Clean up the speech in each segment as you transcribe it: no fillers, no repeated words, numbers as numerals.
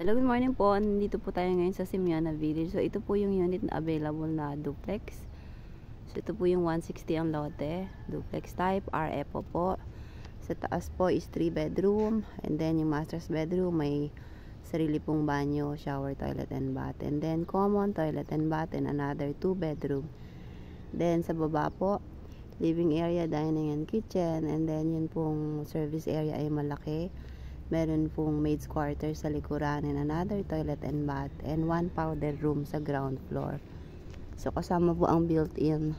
Hello, good morning po. Nandito po tayo ngayon sa Simeona Village. So, ito po yung unit na available na duplex. So, ito po yung 160 ang lote. Duplex type, RFO po. Sa taas po is 3 bedroom. And then, yung master's bedroom, may sarili pong banyo, shower, toilet, and bath. And then, common toilet and bath and another 2 bedroom. Then, sa baba po, living area, dining and kitchen. And then, yun pong service area ay malaki. Meron pong maid's quarter sa likuran and another toilet and bath and 1 powder room sa ground floor. So kasama po ang built-in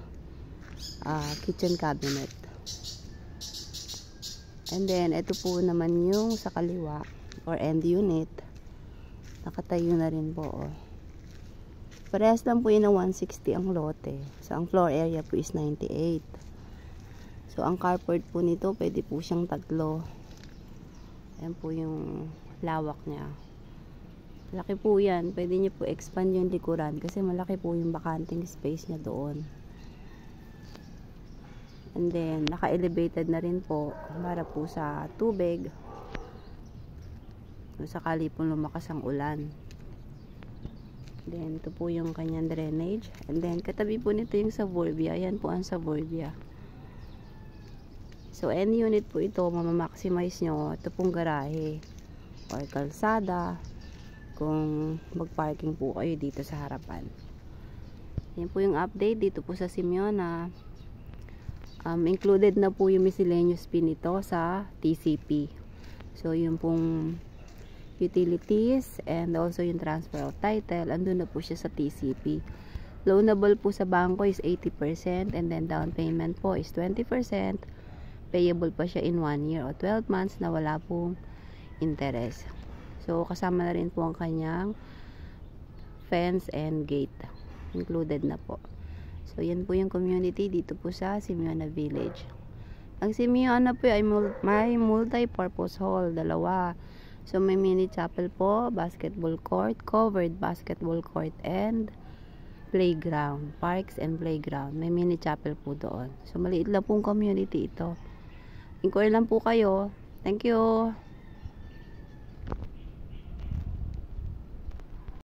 kitchen cabinet. And then ito po naman yung sa kaliwa or end unit. Nakatayo na rin po. Parehas lang po yun ng 160 ang lote. So ang floor area po is 98. So ang carport po nito pwede po siyang 3. Ayan po yung lawak niya. Malaki po yan. Pwede niyo po expand yung likuran kasi malaki po yung bakanting space niya doon. And then, naka-elevated na rin po para po sa tubig. Kung sakali po lumakas ang ulan. Then, ito po yung kanyang drainage. And then, katabi po nito yung suburbia. Ayan po ang suburbia. So, any unit po ito, mamamaximize nyo. Ito pong garahe or kalsada kung mag-parking po kayo dito sa harapan. Yan po yung update dito po sa Simeona. Included na po yung miscellaneous fee nito sa TCP. So, yung pong utilities and also yung transfer of title, andun na po siya sa TCP. Loanable po sa bangko is 80% and then down payment po is 20%. Payable pa siya in 1 year o 12 months na wala pong interest. So, kasama na rin po ang kanyang fence and gate. Included na po. So, yan po yung community dito po sa Simeona Village. Ang Simeona po ay may multi-purpose hall, 2. So, may mini chapel po, basketball court, covered basketball court, and playground, parks and playground. May mini chapel po doon. So, maliit lang pong community ito. Inquire lang po kayo. Thank you.